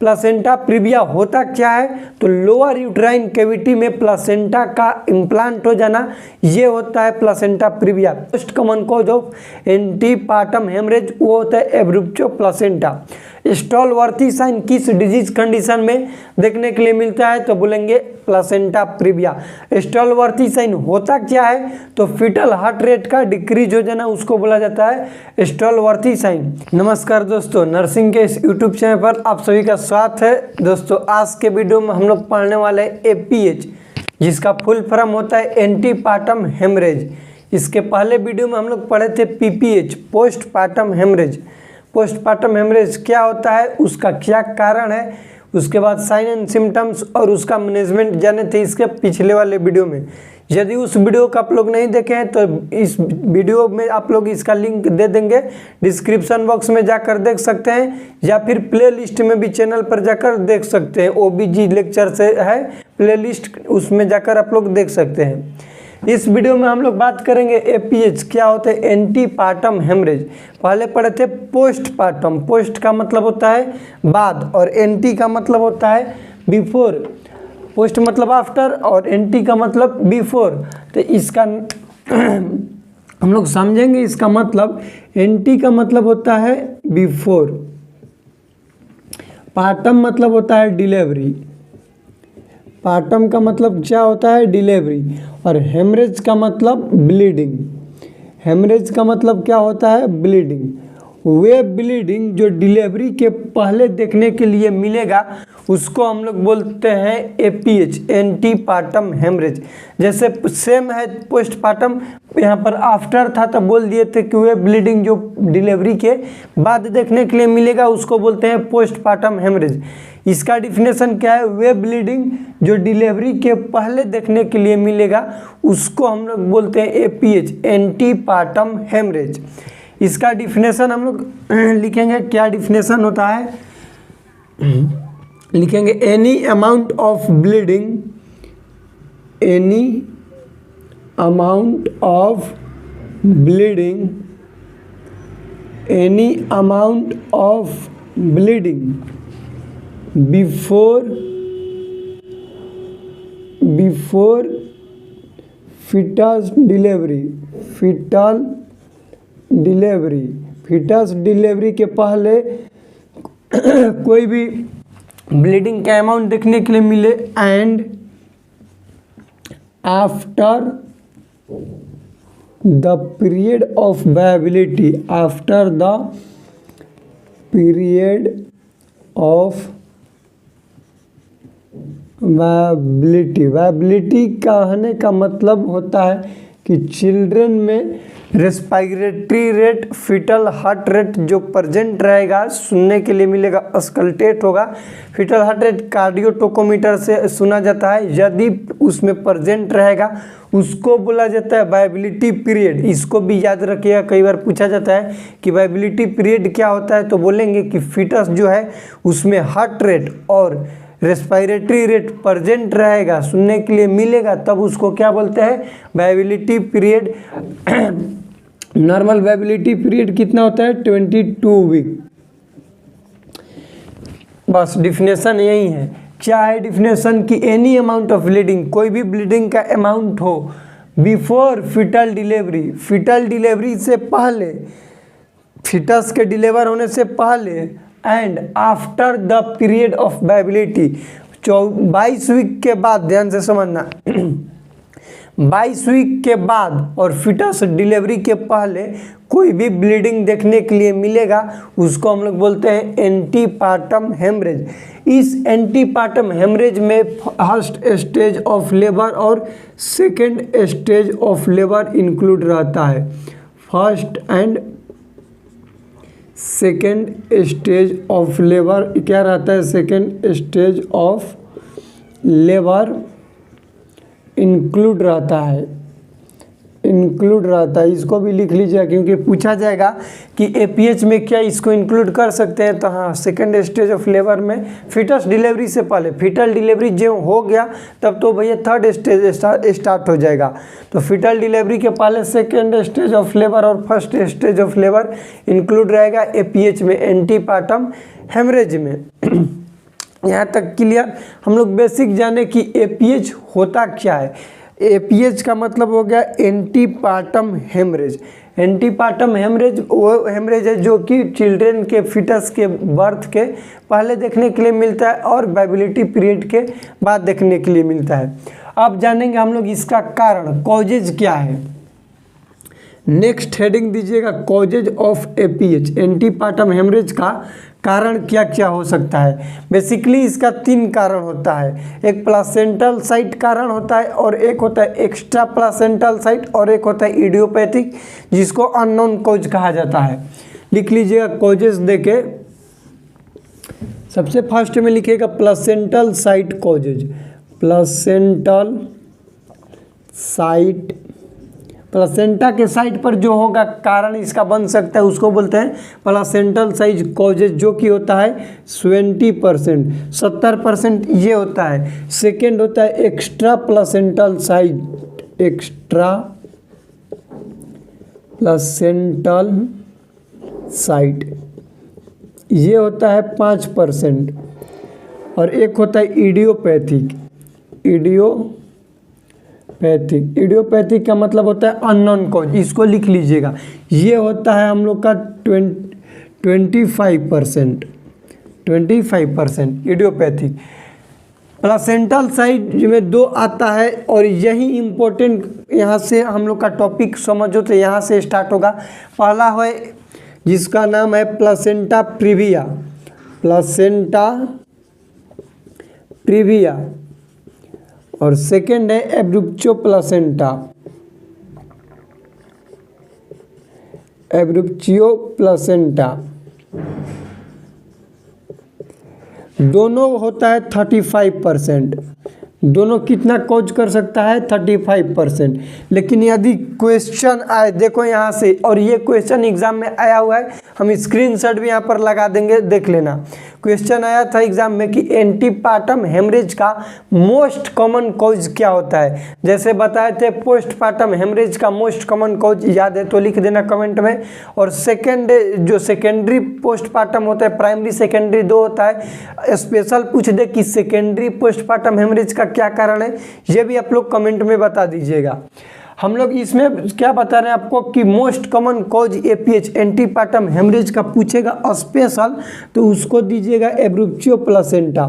Placenta previa होता क्या है, तो लोअर यूट्राइन कैविटी में प्लासेंटा का इम्प्लांट हो जाना, ये होता है placenta praevia. Most common cause of antepartum haemorrhage वो होता है एब्रुप्चो प्लासेंटा। स्टॉलवर्थी साइन किस डिजीज कंडीशन में देखने के लिए मिलता है, तो बोलेंगे प्लासेंटा प्रीविया। स्टॉलवर्थी साइन होता क्या है, तो फीटल हार्ट रेट का डिक्रीज हो जाना उसको बोला जाता है स्टॉलवर्थी साइन। नमस्कार दोस्तों, नर्सिंग के इस यूट्यूब चैनल पर आप सभी का स्वागत है। दोस्तों आज के वीडियो में हम लोग पढ़ने वाले हैं एपीएच, जिसका फुल फॉर्म होता है एंटीपार्टम हेमरेज। इसके पहले वीडियो में हम लोग पढ़े थे PPH, postpartum haemorrhage. Postpartum haemorrhage क्या होता है, उसका क्या कारण है, उसके बाद साइन एंड सिम्टम्स और उसका मैनेजमेंट जाने थे इसके पिछले वाले वीडियो में। यदि उस वीडियो को आप लोग नहीं देखे हैं तो इस वीडियो में आप लोग इसका लिंक दे देंगे, डिस्क्रिप्शन बॉक्स में जाकर देख सकते हैं, या फिर प्ले लिस्ट में भी चैनल पर जाकर देख सकते हैं। ओबीजी लेक्चर से है प्ले लिस्ट, उसमें जाकर आप लोग देख सकते हैं। इस वीडियो में हम लोग बात करेंगे एपीएच क्या होते हैं, एंटीपार्टम हेमरेज। पहले पढ़े थे पोस्टपार्टम। पोस्ट का मतलब होता है बाद और एंटी का मतलब होता है बिफोर। पोस्ट मतलब आफ्टर और एंटी का मतलब बिफोर। तो इसका हम लोग समझेंगे इसका मतलब। एंटी का मतलब होता है बिफोर, पार्टम मतलब होता है डिलीवरी, पार्टम का मतलब क्या होता है डिलीवरी, और हेमरेज का मतलब ब्लीडिंग। हेमरेज का मतलब क्या होता है ब्लीडिंग। वे ब्लीडिंग जो डिलीवरी के पहले देखने के लिए मिलेगा उसको हम लोग बोलते हैं एपीएच, एंटीपार्टम हेमरेज। जैसे सेम है पोस्टपार्टम, यहाँ पर आफ्टर था तो बोल दिए थे कि वे ब्लीडिंग जो डिलीवरी के बाद देखने के लिए मिलेगा उसको बोलते हैं पोस्टपार्टम हेमरेज। इसका डिफिनेशन क्या है, वे ब्लीडिंग जो डिलीवरी के पहले देखने के लिए मिलेगा उसको हम लोग बोलते हैं एपीएच, एंटीपार्टम हेमरेज। इसका डिफिनेशन हम लोग लिखेंगे, क्या डिफिनेशन होता है लिखेंगे, any amount of bleeding, any amount of bleeding, any amount of bleeding before fetus delivery, fetus delivery के पहले कोई भी ब्लीडिंग का अमाउंट देखने के लिए मिले, and after the period of viability, after the period of viability. Viability कहने का मतलब होता है कि चिल्ड्रन में respiratory rate, foetal heart rate जो प्रेजेंट रहेगा सुनने के लिए मिलेगा, अस्कल्टेट होगा। फीटल हार्ट रेट कार्डियोटोकोमीटर से सुना जाता है, यदि उसमें प्रेजेंट रहेगा उसको बोला जाता है वायबिलिटी पीरियड। इसको भी याद रखिएगा, कई बार पूछा जाता है कि वायबिलिटी पीरियड क्या होता है, तो बोलेंगे कि फीटस जो है उसमें हार्ट रेट और रेस्पिरेटरी रेट प्रेजेंट रहेगा, सुनने के लिए मिलेगा, तब उसको क्या बोलते हैं viability period. Normal viability period कितना होता है 22 वीक। बस डिफिनेशन यही है। क्या है डिफिनेशन कि एनी अमाउंट ऑफ ब्लीडिंग, कोई भी ब्लीडिंग का अमाउंट हो before foetal delivery, foetal delivery से पहले, फीटस के डिलीवर होने से पहले, and after the period of viability, 22 week के बाद, ध्यान से समझना 22 वीक के बाद और फीटस डिलीवरी के पहले कोई भी ब्लीडिंग देखने के लिए मिलेगा उसको हम लोग बोलते हैं एंटीपार्टम हेमरेज। इस एंटीपार्टम हेमरेज में फर्स्ट स्टेज ऑफ लेबर और second stage of labour include रहता है। First and second stage of labour क्या रहता है, second stage of labour include रहता है, इंक्लूड रहता है। इसको भी लिख लीजिएगा क्योंकि पूछा जाएगा कि एपीएच में क्या इसको इंक्लूड कर सकते हैं, तो हाँ सेकेंड स्टेज ऑफ लेबर में फीटस डिलीवरी से पहले, फीटल डिलीवरी जो हो गया तब तो भैया थर्ड स्टेज स्टार्ट हो जाएगा। तो फीटल डिलीवरी के पहले सेकेंड स्टेज ऑफ लेबर और first stage of labour include रहेगा एपीएच में, एंटीपार्टम हेमरेज में। यहाँ तक क्लियर। हम लोग बेसिक जाने कि एपीएच होता क्या है। एपीएच का मतलब हो गया एंटीपार्टम हेमरेज। एंटीपार्टम हेमरेज वो हेमरेज है जो कि चिल्ड्रेन के फिटस के बर्थ के पहले देखने के लिए मिलता है और वाइबिलिटी पीरियड के बाद देखने के लिए मिलता है। अब जानेंगे हम लोग इसका कारण, कॉजेज क्या है। नेक्स्ट हेडिंग दीजिएगा causes of APH, antepartum haemorrhage का कारण क्या क्या हो सकता है। बेसिकली इसका 3 कारण होता है, एक प्लासेंटल साइट कारण होता है और एक होता है एक्स्ट्रा प्लासेंटल साइट और एक होता है इडियोपैथिक जिसको अननोन कॉज कहा जाता है। लिख लीजिएगा कॉजेज देके, सबसे फर्स्ट में लिखिएगा placental site causes. Placental site, placenta के साइट पर जो होगा कारण इसका बन सकता है उसको बोलते हैं प्लासेंटल साइज कॉजेज, जो कि होता है 20%, 70% ये होता है। सेकेंड होता है extra placental site, extra placental site ये होता है 5%। और एक होता है इडियोपैथिक, इडियोपैथिक का मतलब होता है अननोन कॉज, इसको लिख लीजिएगा। ये होता है हम लोग का 25% इडियोपैथिक। प्लासेंटल साइड में 2 आता है और यही इम्पोर्टेंट, यहाँ से हम लोग का टॉपिक समझो तो यहाँ से स्टार्ट होगा। पहला है जिसका नाम है प्लासेंटा प्रीविया, प्लासेंटा प्रीविया, और सेकेंड है एब्रुप्चो प्लासेंटा, एब्रुप्चियो प्लासेंटा। दोनों होता है 35%, दोनों कितना कॉज कर सकता है 35%। लेकिन यदि क्वेश्चन आए, देखो यहाँ से, और ये क्वेश्चन एग्जाम में आया हुआ है, हम स्क्रीनशॉट भी यहाँ पर लगा देंगे, देख लेना। क्वेश्चन आया था एग्जाम में कि एंटीपार्टम हेमरेज का मोस्ट कॉमन कॉज क्या होता है। जैसे बताए थे पोस्टपार्टम हेमरेज का मोस्ट कॉमन कॉज याद है तो लिख देना कमेंट में। और सेकेंड जो सेकेंडरी पोस्टपार्टम होता है, प्राइमरी सेकेंडरी 2 होता है, स्पेशल पूछ दे कि सेकेंडरी पोस्टपार्टम हेमरेज का क्या कारण है, ये भी आप लोग कमेंट में बता दीजिएगा। हम लोग इसमें क्या बता रहे हैं आपको कि most common cause APH antepartum haemorrhage का पूछेगा स्पेशल, तो उसको दीजिएगा एब्रुप्चियो प्लासेंटा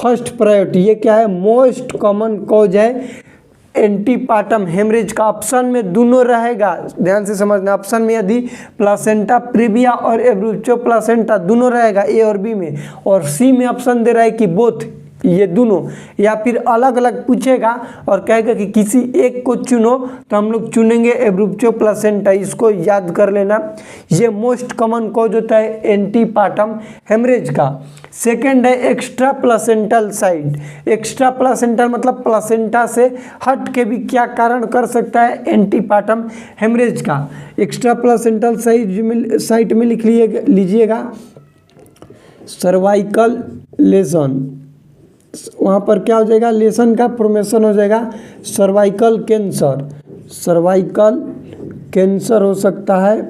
फर्स्ट प्रायोरिटी। ये क्या है, मोस्ट कॉमन कॉज है एंटीपार्टम हेमरेज का। ऑप्शन में दोनों रहेगा, ध्यान से समझना। ऑप्शन में यदि प्लासेंटा प्रीविया और एब्रुप्चियो प्लासेंटा दोनों रहेगा ए और बी में, और सी में ऑप्शन दे रहा है कि बोथ, ये दोनों, या फिर अलग अलग पूछेगा और कहेगा कि किसी एक को चुनो, तो हम लोग चुनेंगे एब्रुप्चियो प्लासेंटा। इसको याद कर लेना, ये मोस्ट कॉमन कॉज होता है एंटीपार्टम हेमरेज का। सेकेंड है extra placental site. Extra placental मतलब प्लासेंटा से हट के भी क्या कारण कर सकता है एंटीपार्टम हेमरेज का। एक्स्ट्रा प्लासेंटल साइट में लिख लीजिएगा सर्वाइकल लेसन, वहाँ पर क्या हो जाएगा, लेसन का फॉर्मेशन हो जाएगा। सर्वाइकल कैंसर, सर्वाइकल कैंसर हो सकता है,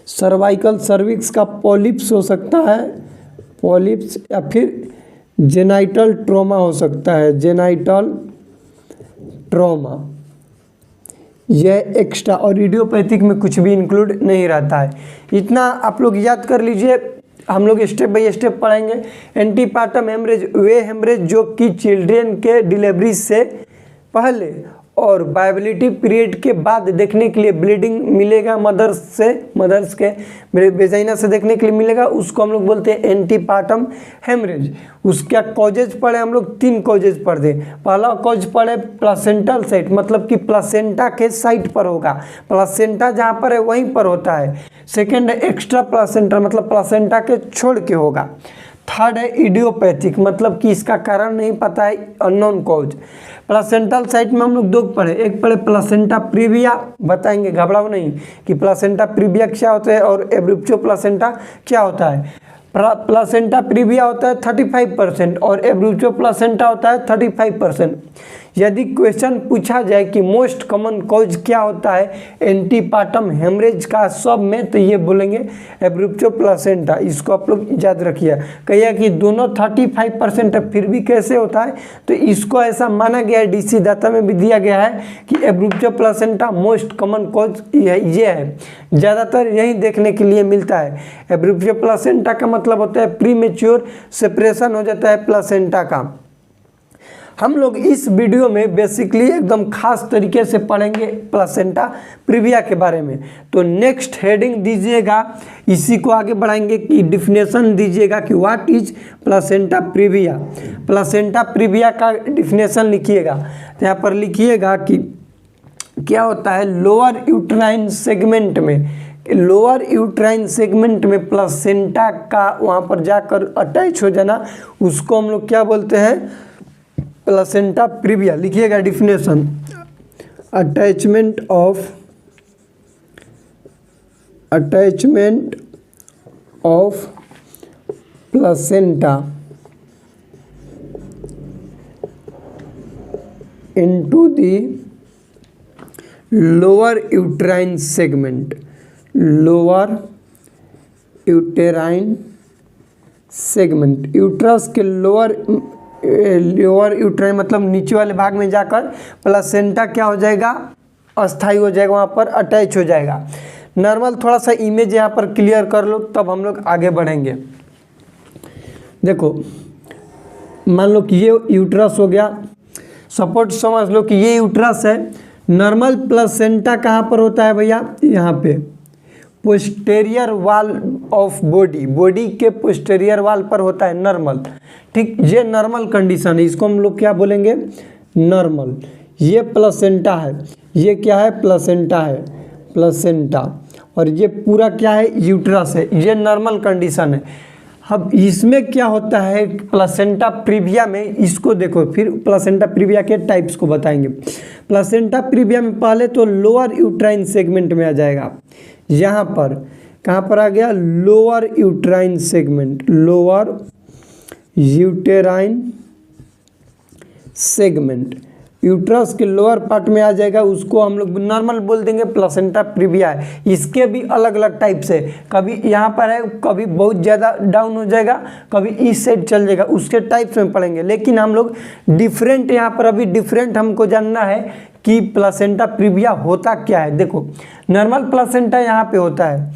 सर्वाइकल सर्विक्स का पॉलिप्स हो सकता है, पॉलिप्स, या फिर जेनाइटल ट्रॉमा हो सकता है, जेनाइटल ट्रॉमा। यह एक्स्ट्रा, और इडियोपैथिक में कुछ भी इंक्लूड नहीं रहता है। इतना आप लोग याद कर लीजिए, हम लोग स्टेप बाय स्टेप पढ़ेंगे। एंटीपार्टम हेमरेज वे हेमरेज जो कि चिल्ड्रेन के डिलीवरी से पहले और वाइबिलिटी पीरियड के बाद देखने के लिए ब्लीडिंग मिलेगा मदर्स के वेजाइना से देखने के लिए मिलेगा, उसको हम लोग बोलते हैं एंटीपार्टम हेमरेज। उसका कॉजेज पढ़े हम लोग, 3 कॉजेज पढ़ दें। पहला कॉज पढ़े प्लासेंटल साइट, मतलब कि प्लासेंटा के साइट पर होगा, प्लासेंटा जहाँ पर है वहीं पर होता है। सेकेंड है एक्स्ट्रा प्लासेंटा, मतलब प्लासेंटा के छोड़ के होगा। थर्ड है इडियोपैथिक, मतलब कि इसका कारण नहीं पता है, अननोन कॉज। प्लासेंटल साइट में हम लोग 2 पढ़े, एक पढ़े प्लासेंटा प्रीविया, बताएंगे घबराओ नहीं कि प्लासेंटा प्रीविया क्या होता है और एब्रुप्चियो प्लासेंटा क्या होता है। प्लासेंटा प्रीविया होता है 35% और एब्रुप्चियो प्लासेंटा होता है 35%। यदि क्वेश्चन पूछा जाए कि मोस्ट कॉमन कॉज क्या होता है एंटीपार्टम हेमरेज का सब में, तो ये बोलेंगे एब्रूप्चो प्लासेंटा। इसको आप लोग याद रखिए। कहिए कि दोनों 35% है, फिर भी कैसे होता है, तो इसको ऐसा माना गया है, डीसी डाटा में भी दिया गया है कि एब्रूप्चो प्लासेंटा मोस्ट कॉमन कॉज ये है, ज़्यादातर यही देखने के लिए मिलता है। एब्रूप्चो प्लासेंटा का मतलब होता है प्रीमेच्योर सेपरेशन हो जाता है प्लासेंटा का। हम लोग इस वीडियो में बेसिकली एकदम खास तरीके से पढ़ेंगे प्लासेंटा प्रीविया के बारे में। तो नेक्स्ट हेडिंग दीजिएगा, इसी को आगे बढ़ाएंगे कि डिफिनेशन दीजिएगा कि what is placenta previa. Placenta previa का डिफिनेशन लिखिएगा। तो यहाँ पर लिखिएगा कि क्या होता है लोअर यूट्राइन सेगमेंट में, लोअर यूट्राइन सेगमेंट में प्लासेंटा का वहाँ पर जाकर अटैच हो जाना, उसको हम लोग क्या बोलते हैं, प्लासेंटा प्रीविया। लिखिएगा definition, attachment of placenta into the lower uterine segment, lower uterine segment, uterus के लोअर यूट्राइन मतलब नीचे वाले भाग में जाकर प्लासेंटा क्या हो जाएगा, अस्थायी हो जाएगा, वहाँ पर अटैच हो जाएगा। नॉर्मल थोड़ा सा इमेज यहाँ पर क्लियर कर लो, तब हम लोग आगे बढ़ेंगे। देखो मान लो कि ये यूट्रस हो गया, सपोर्ट समझ लो कि ये यूट्रस है। नॉर्मल प्लासेंटा कहाँ पर होता है भैया, यहाँ पे posterior wall of body, body के पोस्टेरियर वाल पर होता है नॉर्मल। ठीक, ये नॉर्मल कंडीशन है, इसको हम लोग क्या बोलेंगे, नॉर्मल। ये प्लासेंटा है, ये क्या है, प्लासेंटा है, प्लासेंटा। और ये पूरा क्या है, यूट्रस है, ये नॉर्मल कंडीशन है। अब इसमें क्या होता है प्लासेंटा प्रीविया में, इसको देखो, फिर प्लासेंटा प्रीविया के टाइप्स को बताएंगे। प्लासेंटा प्रीविया में पहले तो लोअर यूट्राइन सेगमेंट में आ जाएगा। यहाँ पर कहाँ पर आ गया, lower uterine segment, lower uterine segment, uterus के लोअर पार्ट में आ जाएगा। उसको हम लोग नॉर्मल बोल देंगे, प्लासेंटा प्रीविया है। इसके भी अलग अलग टाइप्स है, कभी यहाँ पर है, कभी बहुत ज़्यादा डाउन हो जाएगा, कभी इस साइड चल जाएगा, उसके टाइप्स में पढ़ेंगे। लेकिन हम लोग डिफरेंट यहाँ पर अभी डिफरेंट हमको जानना है कि प्लासेंटा प्रीविया होता क्या है। देखो नॉर्मल प्लासेंटा यहाँ पे होता है,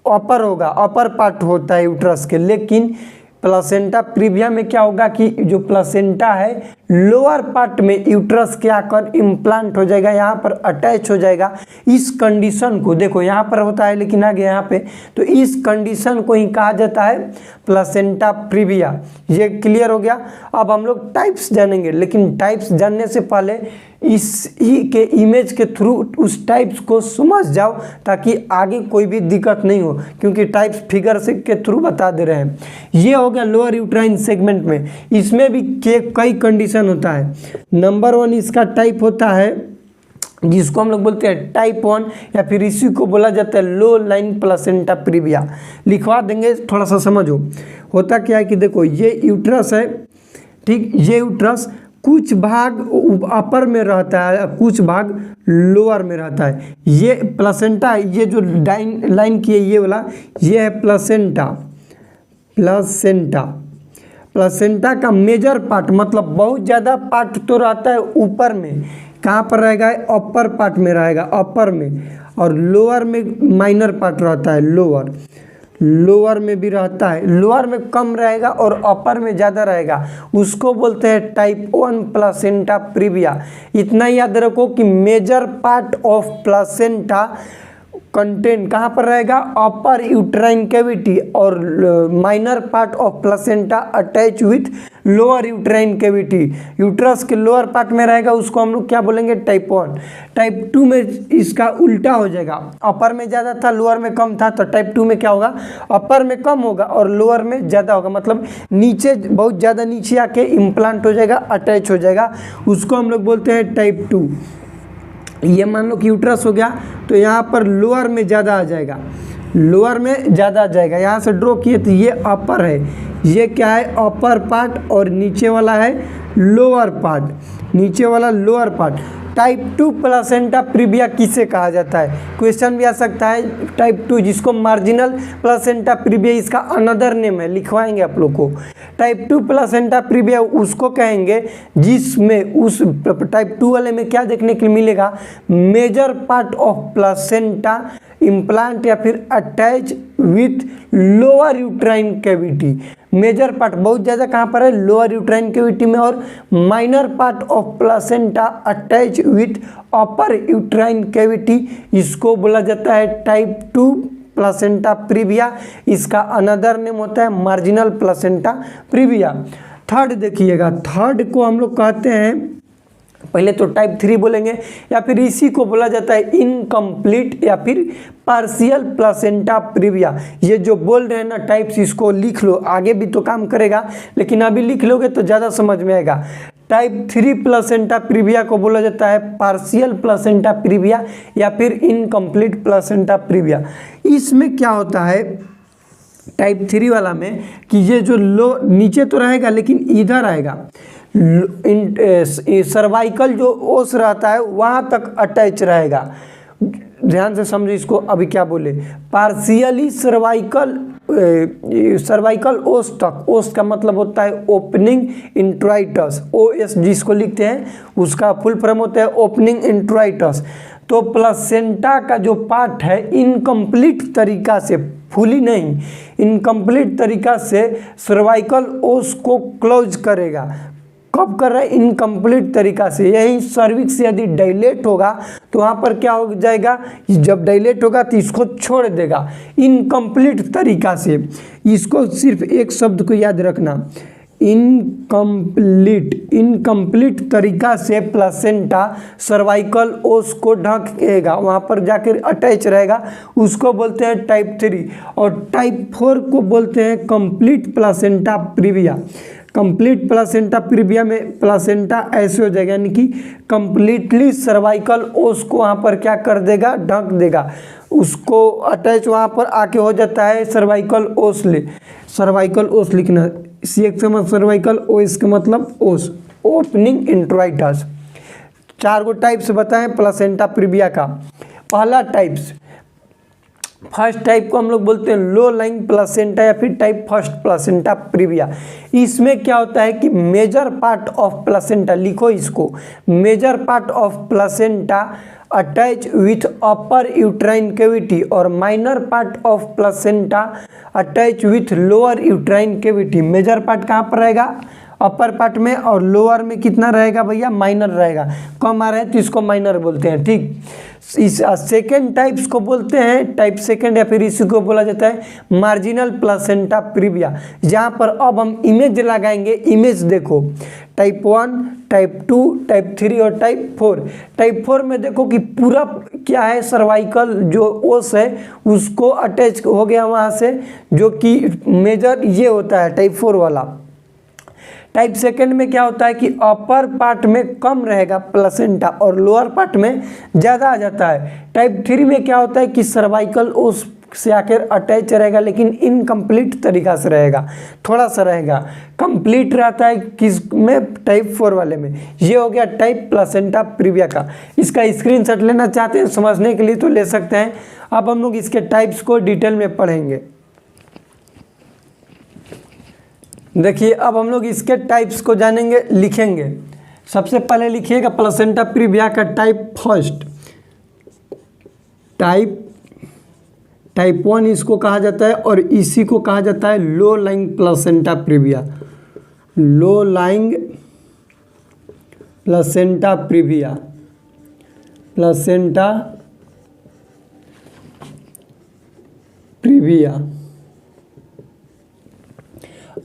अपर होगा, अपर पार्ट होता है यूट्रस के। लेकिन प्लासेंटा प्रीविया में क्या होगा कि जो प्लासेंटा है लोअर पार्ट में यूट्रस के आकर इम्प्लांट हो जाएगा, यहाँ पर अटैच हो जाएगा। इस कंडीशन को देखो, यहाँ पर होता है लेकिन आगे यहाँ पे, तो इस कंडीशन को ही कहा जाता है प्लासेंटा प्रीविया। ये क्लियर हो गया। अब हम लोग टाइप्स जानेंगे, लेकिन टाइप्स जानने से पहले इस ही के इमेज के थ्रू उस टाइप्स को समझ जाओ, ताकि आगे कोई भी दिक्कत नहीं हो, क्योंकि टाइप्स फिगर से के थ्रू बता दे रहे हैं। ये हो गया लोअर यूट्राइन सेगमेंट में। इसमें भी कई कंडीशन होता है। नंबर 1 इसका टाइप होता है, जिसको हम लोग बोलते हैं टाइप 1, या फिर इसी को बोला जाता है लो लाइन प्लासेंटा प्रीविया। लिखवा देंगे, थोड़ा सा समझो। होता क्या है कि देखो ये यूट्रस है, ठीक, ये यूट्रस कुछ भाग अपर में रहता है, कुछ भाग लोअर में रहता है। ये प्लासेंटा, ये जो लाइन की है ये वाला, ये है प्लासेंटा। प्लासेंटा, प्लासेंटा का मेजर पार्ट मतलब बहुत ज़्यादा पार्ट तो रहता है ऊपर में, कहाँ पर रहेगा, अपर पार्ट में रहेगा, अपर में। और लोअर में माइनर पार्ट रहता है, लोअर, लोअर में भी रहता है, लोअर में कम रहेगा और अपर में ज़्यादा रहेगा। उसको बोलते हैं टाइप 1 प्लासेंटा प्रीविया। इतना याद रखो कि major part of placenta content कहाँ पर रहेगा, अपर यूट्राइन कैविटी, और minor part of placenta attach with lower uterine cavity. Uterus के लोअर पार्ट में रहेगा, उसको हम लोग क्या बोलेंगे, टाइप 1। टाइप 2 में इसका उल्टा हो जाएगा, अपर में ज़्यादा था लोअर में कम था, तो टाइप 2 में क्या होगा, अपर में कम होगा और लोअर में ज़्यादा होगा, मतलब नीचे बहुत ज़्यादा नीचे आके इम्प्लांट हो जाएगा, अटैच हो जाएगा। उसको हम लोग बोलते हैं टाइप 2। ये मान लो कि यूट्रस हो गया, तो यहाँ पर लोअर में ज़्यादा आ जाएगा, लोअर में ज़्यादा आ जाएगा। यहाँ से ड्रॉ किए तो ये अपर है, ये क्या है, अपर पार्ट, और नीचे वाला है लोअर पार्ट। नीचे वाला lower part. Type 2 placenta previa किसे कहा जाता है? क्वेश्चन भी आ सकता है टाइप 2 जिसको मार्जिनल प्लासेंटा प्रीविया, इसका अनदर नेम है, लिखवाएंगे आप लोग को। टाइप 2 प्लासेंटा प्रीविया उसको कहेंगे जिसमें उस टाइप 2 वाले में क्या देखने के लिए मिलेगा, major part of placenta implant या फिर attach with lower uterine cavity. Major part बहुत ज़्यादा कहाँ पर है, लोअर यूट्राइन कैविटी में, और minor part of placenta attach with upper uterine cavity, इसको बोला जाता है टाइप 2 प्लासेंटा प्रीविया। इसका अनदर नेम होता है मार्जिनल प्लासेंटा प्रीविया। थर्ड देखिएगा, थर्ड को हम लोग कहते हैं, पहले तो टाइप 3 बोलेंगे, या फिर इसी को बोला जाता है इनकम्प्लीट या फिर पार्शियल प्लासेंटा प्रीविया। ये जो बोल रहे हैं ना टाइप्स, इसको लिख लो, आगे भी तो काम करेगा, लेकिन अभी लिख लोगे तो ज़्यादा समझ में आएगा। टाइप 3 प्लासेंटा प्रीविया को बोला जाता है पार्शियल प्लासेंटा प्रीविया या फिर इनकम्प्लीट प्लासेंटा प्रीविया। इसमें क्या होता है टाइप 3 वाला में कि ये जो लो नीचे तो रहेगा लेकिन इधर आएगा, सर्वाइकल जो ओस रहता है वहाँ तक अटैच रहेगा। ध्यान से समझो इसको, अभी क्या बोले, पार्शियली सर्वाइकल ओस तक। ओस का मतलब होता है ओपनिंग इंट्राइटस, ओएस जिसको लिखते हैं उसका फुल फॉर्म होता है ओपनिंग इंट्राइटस। तो प्लासेंटा का जो पार्ट है इनकम्प्लीट तरीका से, फुली नहीं, इनकम्प्लीट तरीका से सर्वाइकल ओस को क्लोज करेगा। कब कर रहा है, इनकम्प्लीट तरीका से। यही सर्विक्स यदि डायलेट होगा तो वहाँ पर क्या हो जाएगा, जब डायलेट होगा तो इसको छोड़ देगा इनकम्प्लीट तरीका से। इसको सिर्फ एक शब्द को याद रखना, इनकम्प्लीट तरीका से प्लासेंटा सर्वाइकल ओस को ढकेगा, वहाँ पर जाकर अटैच रहेगा, उसको बोलते हैं टाइप 3। और टाइप 4 को बोलते हैं complete placenta previa. Complete placenta previa में प्लासेंटा ऐसे हो जाएगा, यानी कि कंप्लीटली सर्वाइकल ओस को वहाँ पर क्या कर देगा, ढक देगा, उसको अटैच वहाँ पर आके हो जाता है सर्वाइकल ओस। सर्वाइकल ओस लिखना, सी का मतलब सर्वाइकल, ओएस का मतलब ओस, ओपनिंग इंट्राइटस। 4 गो टाइप्स बताएं प्लासेंटा प्रीविया का। पहला टाइप्स, फर्स्ट टाइप को हम लोग बोलते हैं लो लाइंग प्लासेंटा या फिर टाइप फर्स्ट प्लासेंटा प्रीविया। इसमें क्या होता है कि मेजर पार्ट ऑफ प्लासेंटा, लिखो इसको, major part of placenta attach with upper uterine cavity और minor part of placenta attach with lower uterine cavity. Major part कहाँ पर रहेगा, अपर पार्ट में, और लोअर में कितना रहेगा भैया, माइनर रहेगा। कम आ रहा है तो इसको माइनर बोलते हैं, ठीक। इस सेकेंड टाइप्स को बोलते हैं टाइप सेकेंड या फिर इसी को बोला जाता है मार्जिनल प्लासेंटा प्रीविया। जहाँ पर अब हम इमेज लगाएंगे, इमेज देखो, टाइप 1, टाइप 2, टाइप 3 और टाइप 4। टाइप 4 में देखो कि पूरा क्या है, सर्वाइकल जो ओस है उसको अटैच हो गया वहाँ से, जो कि मेजर ये होता है टाइप 4 वाला। टाइप सेकेंड में क्या होता है कि अपर पार्ट में कम रहेगा प्लासेंटा और लोअर पार्ट में ज़्यादा आ जाता है। टाइप 3 में क्या होता है कि सर्वाइकल ओस से आकर अटैच रहेगा लेकिन इनकम्प्लीट तरीका से रहेगा, थोड़ा सा रहेगा। कंप्लीट रहता है किस में, टाइप 4 वाले में। ये हो गया टाइप प्लासेंटा प्रीविया का। इसका स्क्रीनशॉट लेना चाहते हैं समझने के लिए तो ले सकते हैं। अब हम लोग इसके टाइप्स को डिटेल में पढ़ेंगे। देखिए अब हम लोग इसके टाइप्स को जानेंगे, लिखेंगे। सबसे पहले लिखिएगा प्लासेंटा प्रीविया का टाइप फर्स्ट। टाइप 1 इसको कहा जाता है और इसी को कहा जाता है low lying placenta previa. Low lying placenta previa, placenta previa.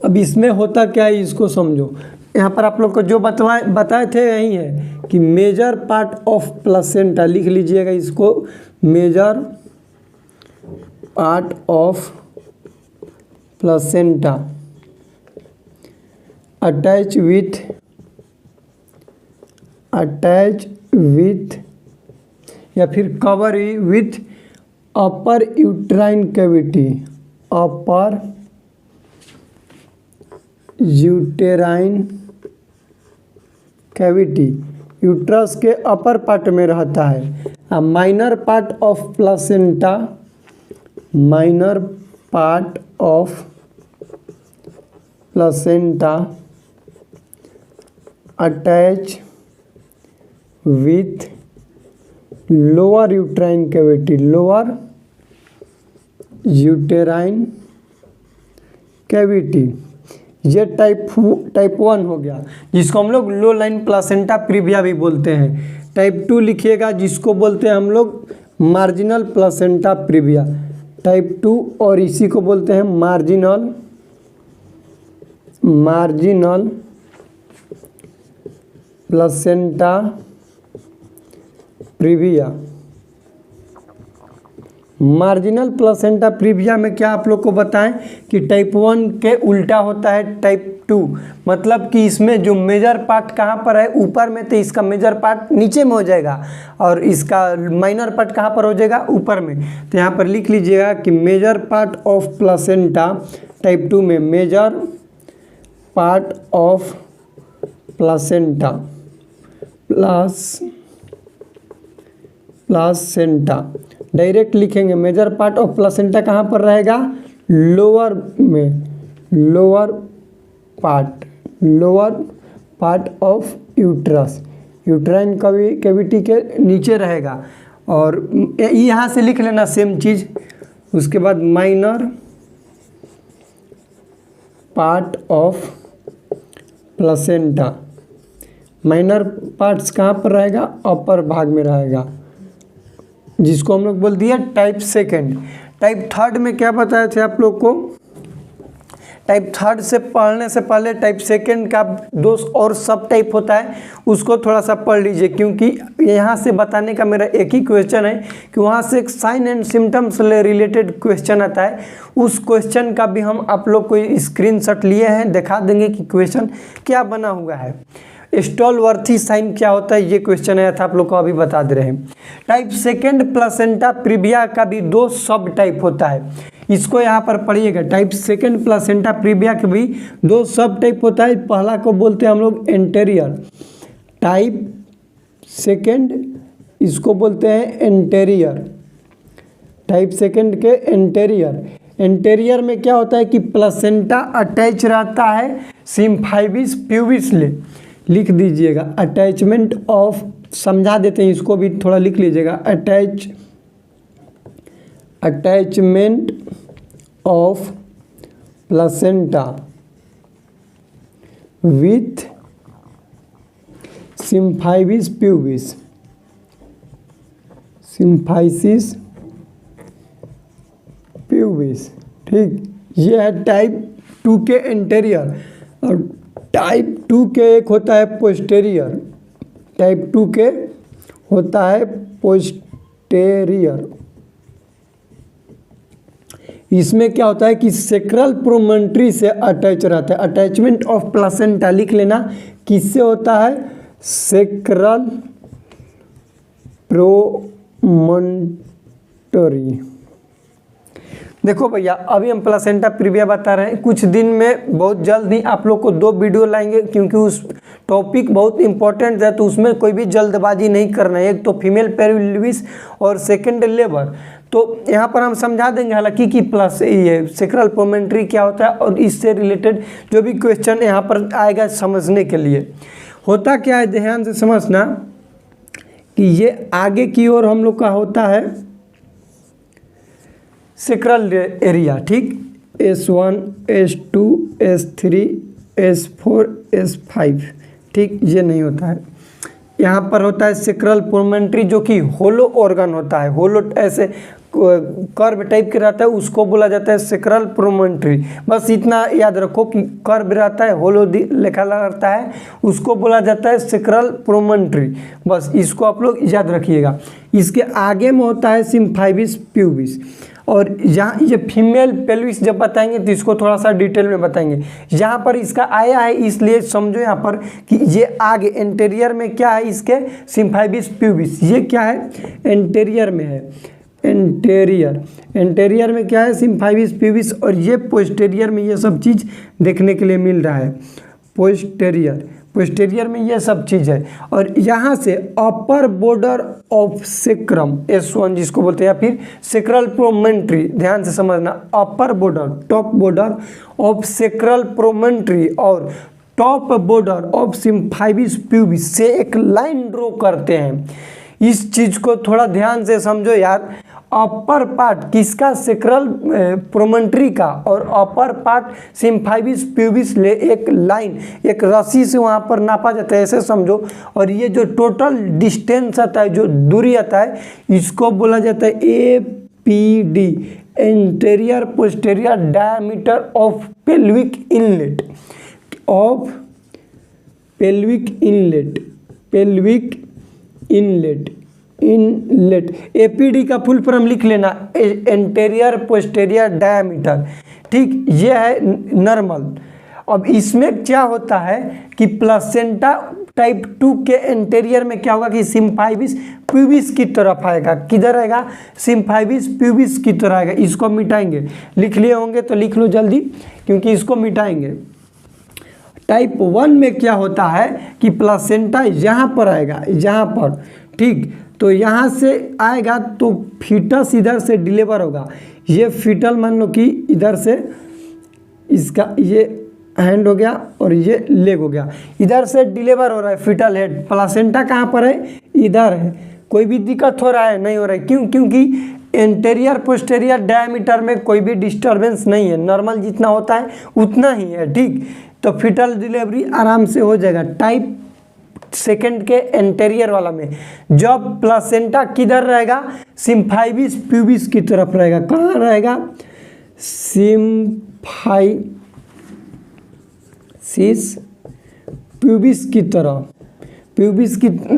अब इसमें होता क्या है इसको समझो। यहाँ पर आप लोग को जो बताए थे यही है कि मेजर पार्ट ऑफ प्लासेंटा, लिख लीजिएगा इसको, major part of placenta attach with या फिर cover with upper uterine cavity, upper uterine cavity uterus के अपर पार्ट में रहता है। Minor part of placenta, minor part of placenta attach with lower uterine cavity, lower uterine cavity. ये type 1 हो गया, जिसको हम लोग लो लाइन प्लासेंटा प्रीविया भी बोलते हैं। टाइप 2 लिखिएगा, जिसको बोलते हैं हम लोग मार्जिनल प्लासेंटा प्रीविया, टाइप 2, और इसी को बोलते हैं marginal placenta previa. Marginal placenta previa में क्या आप लोग को बताएं कि टाइप 1 के उल्टा होता है टाइप 2, मतलब कि इसमें जो मेजर पार्ट कहाँ पर है, ऊपर में, तो इसका मेजर पार्ट नीचे में हो जाएगा और इसका माइनर पार्ट कहाँ पर हो जाएगा, ऊपर में। तो यहाँ पर लिख लीजिएगा कि major part of placenta type 2 में, major part of placenta placenta direct लिखेंगे। मेजर पार्ट ऑफ प्लासेंटा कहाँ पर रहेगा, लोअर में, lower part of uterus, uterine cavity के नीचे रहेगा। और यहाँ से लिख लेना सेम चीज़। उसके बाद minor part of placenta, minor parts कहाँ पर रहेगा, अपर भाग में रहेगा, जिसको हम लोग बोल दिया टाइप 2। टाइप 3 में क्या बताए थे आप लोग को, टाइप 3 से पढ़ने से पहले टाइप 2 का 2 और सब टाइप होता है, उसको थोड़ा सा पढ़ लीजिए, क्योंकि यहाँ से बताने का मेरा एक ही क्वेश्चन है कि वहाँ से एक साइन एंड सिम्टम्स से रिलेटेड क्वेश्चन आता है। उस क्वेश्चन का भी हम आप लोग को स्क्रीनशॉट लिए हैं, दिखा देंगे कि क्वेश्चन क्या बना हुआ है। स्टॉलवर्थी साइन क्या होता है, ये क्वेश्चन आया था, आप लोग को अभी बता दे रहे हैं। टाइप 2 प्लासेंटा प्रीविया का भी 2 सब टाइप होता है, इसको यहाँ पर पढ़िएगा। टाइप 2 प्लासेंटा प्रीविया के भी 2 सब टाइप होता है। पहला को बोलते हैं हम लोग एंटेरियर, टाइप 2 इसको बोलते हैं एंटेरियर, टाइप 2 के एंटेरियर। एंटेरियर में क्या होता है कि प्लासेंटा अटैच रहता है सिम्फाइविस प्यूबिस ले, लिख दीजिएगा। अटैचमेंट ऑफ, समझा देते हैं इसको भी, थोड़ा लिख लीजिएगा। Attachment of placenta with symphysis pubis, symphysis pubis, ठीक। ये है टाइप 2 के एंटेरियर। और टाइप 2 के एक होता है पोस्टेरियर, टाइप 2 के होता है पोस्टेरियर। इसमें क्या होता है कि सेक्रल प्रोमोन्ट्री से अटैच रहता है। अटैचमेंट ऑफ प्लासेंटा लिख लेना, किससे होता है, सेक्रल प्रोमोन्टरी। देखो भैया, अभी हम प्लासेंटा प्रीविया बता रहे हैं, कुछ दिन में बहुत जल्द ही आप लोग को 2 वीडियो लाएंगे, क्योंकि उस टॉपिक बहुत इंपॉर्टेंट है, तो उसमें कोई भी जल्दबाजी नहीं करना है। एक तो फीमेल पेरिविस और सेकंड लेबर, तो यहाँ पर हम समझा देंगे हालांकि कि प्लस ये सेक्रल प्रोमोन्ट्री क्या होता है, और इससे रिलेटेड जो भी क्वेश्चन यहाँ पर आएगा समझने के लिए। होता क्या है, ध्यान से समझना कि ये आगे की ओर हम लोग का होता है सेक्रल एरिया, ठीक। S1 S2 S3 S4 S5, ठीक। ये नहीं होता है, यहाँ पर होता है सेक्रल प्रोमोन्ट्री, जो कि होलो ऑर्गन होता है, होलो ऐसे कर्व टाइप के रहता है, उसको बोला जाता है सेक्रल प्रोमोन्ट्री। बस इतना याद रखो कि कर्व रहता है, होलो लिखा रहता है, उसको बोला जाता है सेक्रल प्रोमोन्ट्री। बस इसको आप लोग याद रखिएगा। इसके आगे में होता है सिम्फाइविस प्यूबिस, और यहाँ ये फीमेल पेल्विस जब बताएंगे तो इसको थोड़ा सा डिटेल में बताएंगे। यहाँ पर इसका आया है, इसलिए समझो यहाँ पर कि ये आगे एंटेरियर में क्या है, इसके सिम्फाइविस प्यूबिस, ये क्या है, एंटेरियर में है। एंटेरियर में क्या है, सिम्फाइविस प्यूबिस, और ये पोस्टेरियर में ये सब चीज़ देखने के लिए मिल रहा है। पोस्टेरियर में ये सब चीज़ है। और यहाँ से upper border of sacrum S1 जिसको बोलते हैं, या फिर सेक्रल प्रोमेंट्री, ध्यान से समझना, upper border, top border of sacral promontory और top border of symphysis pubis से एक लाइन ड्रॉ करते हैं। इस चीज़ को थोड़ा ध्यान से समझो यार। अपर पार्ट किसका, सेक्रल प्रोमेंट्री का, और अपर पार्ट सिम्फाइविस प्यूबिस ले एक लाइन, एक रस्सी से वहाँ पर नापा जाता है, ऐसे समझो। और ये जो टोटल डिस्टेंस आता है, जो दूरी आता है, इसको बोला जाता है APD, anterior posterior diameter of pelvic inlet, of pelvic inlet. APD का फुल फॉर्म लिख लेना, एंटेरियर पोस्टेरियर डायमीटर, ठीक, ये है नॉर्मल। अब इसमें क्या होता है कि प्लासेंटा टाइप 2 के एंटेरियर में क्या होगा कि सिम्फाइविस प्यूबिस की तरफ आएगा। किधर आएगा, सिम्फाइविस प्यूबिस की तरफ आएगा। इसको मिटाएंगे, लिख लिए होंगे तो लिख लो जल्दी, क्योंकि इसको मिटाएंगे। टाइप 1 में क्या होता है कि प्लासेंटा यहाँ पर आएगा, यहाँ पर, ठीक, तो यहाँ से आएगा तो फीटस इधर से डिलीवर होगा। ये फीटल मान लो कि इधर से इसका ये हैंड हो गया और ये लेग हो गया, इधर से डिलीवर हो रहा है फीटल हेड। प्लासेंटा कहाँ पर है, इधर है। कोई भी दिक्कत हो रहा है, नहीं हो रहा है, क्यों, क्योंकि एंटेरियर पोस्टेरियर डायमीटर में कोई भी डिस्टर्बेंस नहीं है, नॉर्मल जितना होता है उतना ही है, ठीक। तो फीटल डिलीवरी आराम से हो जाएगा। टाइप सेकंड के एंटेरियर वाला में जब प्लासेंटा किधर रहेगा, सिम्फाइविस प्यूबिस की तरफ रहेगा। कहाँ रहेगा, सिम्फाइसिस प्यूबिस की